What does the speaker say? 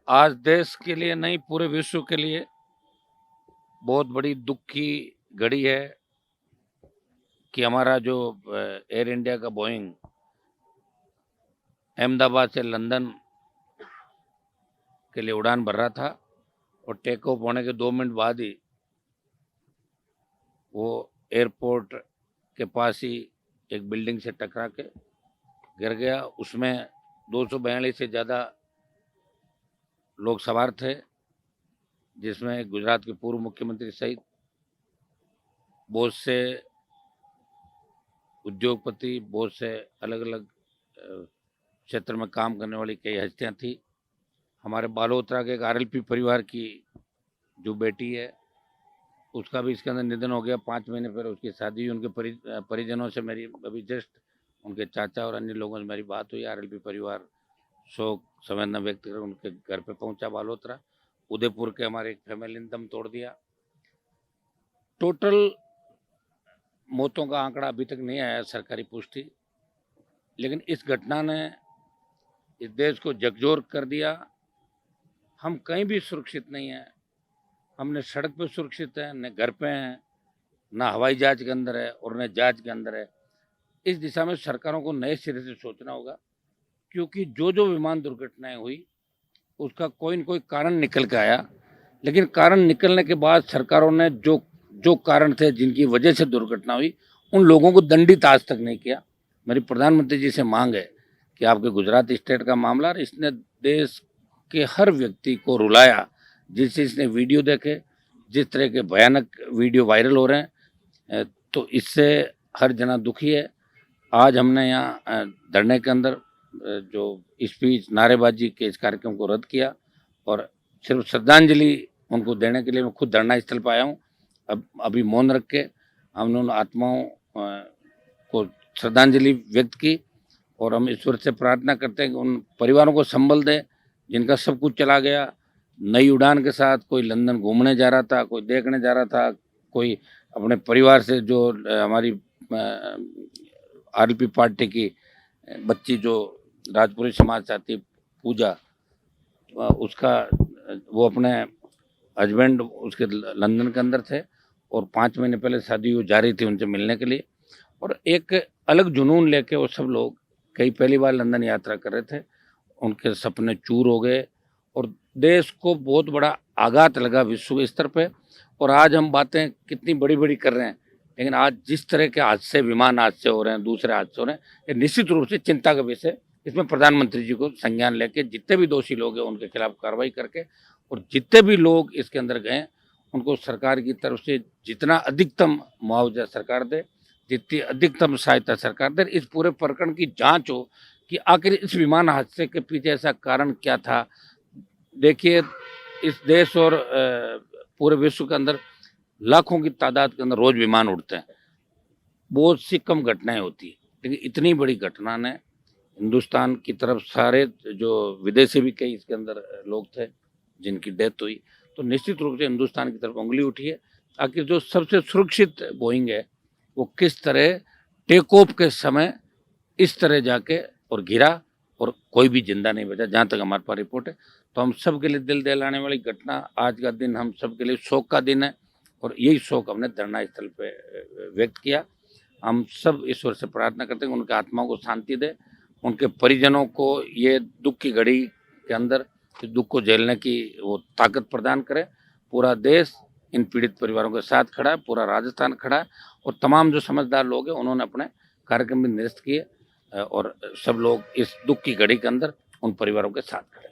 आज देश के लिए नहीं, पूरे विश्व के लिए बहुत बड़ी दुख की घड़ी है कि हमारा जो एयर इंडिया का बोइंग अहमदाबाद से लंदन के लिए उड़ान भर रहा था और टेक ऑफ होने के 2 मिनट बाद ही वो एयरपोर्ट के पास ही एक बिल्डिंग से टकरा के गिर गया। उसमें 242 से ज़्यादा लोग सवार थे, जिसमें गुजरात के पूर्व मुख्यमंत्री सहित बहुत से उद्योगपति, बहुत से अलग अलग क्षेत्र में काम करने वाली कई हस्तियां थी। हमारे बालोतरा के एक आरएलपी परिवार की जो बेटी है, उसका भी इसके अंदर निधन हो गया। 5 महीने पहले उसकी शादी हुई। उनके परिजनों से मेरी अभी जस्ट उनके चाचा और अन्य लोगों से मेरी बात हुई। आरएलपी परिवार शोक संवेदना व्यक्त कर उनके घर पे पहुंचा बालोतरा। उदयपुर के हमारे एक फैमिली ने दम तोड़ दिया। टोटल मौतों का आंकड़ा अभी तक नहीं आया सरकारी पुष्टि, लेकिन इस घटना ने इस देश को झकझोर कर दिया। हम कहीं भी सुरक्षित नहीं हैं, हम न सड़क पे सुरक्षित हैं, न घर पे हैं, न हवाई जहाज के अंदर है और न जहाज के अंदर है। इस दिशा में सरकारों को नए सिरे से सोचना होगा, क्योंकि जो जो विमान दुर्घटनाएं हुई उसका कोई न कोई कारण निकल के आया, लेकिन कारण निकलने के बाद सरकारों ने जो जो कारण थे जिनकी वजह से दुर्घटना हुई, उन लोगों को दंडित आज तक नहीं किया। मेरी प्रधानमंत्री जी से मांग है कि आपके गुजरात स्टेट का मामला, इसने देश के हर व्यक्ति को रुलाया। जिससे इसने वीडियो देखे, जिस तरह के भयानक वीडियो वायरल हो रहे हैं, तो इससे हर जना दुखी है। आज हमने यहाँ धरने के अंदर जो स्पीच नारेबाजी के इस कार्यक्रम को रद्द किया और सिर्फ श्रद्धांजलि उनको देने के लिए मैं खुद धरना स्थल पर आया हूँ। अभी मौन रख के हमने उन आत्माओं को श्रद्धांजलि व्यक्त की और हम ईश्वर से प्रार्थना करते हैं कि उन परिवारों को संबल दे जिनका सब कुछ चला गया। नई उड़ान के साथ कोई लंदन घूमने जा रहा था, कोई देखने जा रहा था, कोई अपने परिवार से, जो हमारी आरएलपी पार्टी की बच्ची जो राजपुरी समाज से आती पूजा, उसका वो अपने हस्बैंड उसके लंदन के अंदर थे और 5 महीने पहले शादी वो जा रही थी उनसे मिलने के लिए, और एक अलग जुनून लेके वो सब लोग कई पहली बार लंदन यात्रा कर रहे थे। उनके सपने चूर हो गए और देश को बहुत बड़ा आघात लगा विश्व स्तर पे। और आज हम बातें कितनी बड़ी बड़ी कर रहे हैं, लेकिन आज जिस तरह के हादसे, विमान हादसे हो रहे हैं, दूसरे हादसे हो रहे हैं, ये निश्चित रूप से चिंता का विषय। इसमें प्रधानमंत्री जी को संज्ञान लेके जितने भी दोषी लोग हैं उनके खिलाफ कार्रवाई करके, और जितने भी लोग इसके अंदर गए उनको सरकार की तरफ से जितना अधिकतम मुआवजा सरकार दे, जितनी अधिकतम सहायता सरकार दे। इस पूरे प्रकरण की जांच हो कि आखिर इस विमान हादसे के पीछे ऐसा कारण क्या था। देखिए, इस देश और पूरे विश्व के अंदर लाखों की तादाद के अंदर रोज विमान उड़ते हैं, बहुत सी कम घटनाएं होती है, लेकिन इतनी बड़ी घटना ने हिंदुस्तान की तरफ सारे, जो विदेशी भी कई इसके अंदर लोग थे जिनकी डेथ हुई, तो निश्चित रूप से हिंदुस्तान की तरफ उंगली उठी है। आखिर जो सबसे सुरक्षित बोइंग है वो किस तरह टेक ऑफ के समय इस तरह जाके और गिरा और कोई भी जिंदा नहीं बचा, जहाँ तक हमारे पास रिपोर्ट है। तो हम सब के लिए दिल दहलाने वाली घटना, आज का दिन हम सब के लिए शोक का दिन है और यही शोक हमने धरना स्थल पे व्यक्त किया। हम सब ईश्वर से प्रार्थना करते हैं कि उनके आत्माओं को शांति दे, उनके परिजनों को ये दुख की घड़ी के अंदर इस दुख को झेलने की वो ताकत प्रदान करे। पूरा देश इन पीड़ित परिवारों के साथ खड़ा है, पूरा राजस्थान खड़ा है और तमाम जो समझदार लोग हैं उन्होंने अपने कार्यक्रम भी निरस्त किए और सब लोग इस दुख की घड़ी के अंदर उन परिवारों के साथ खड़े।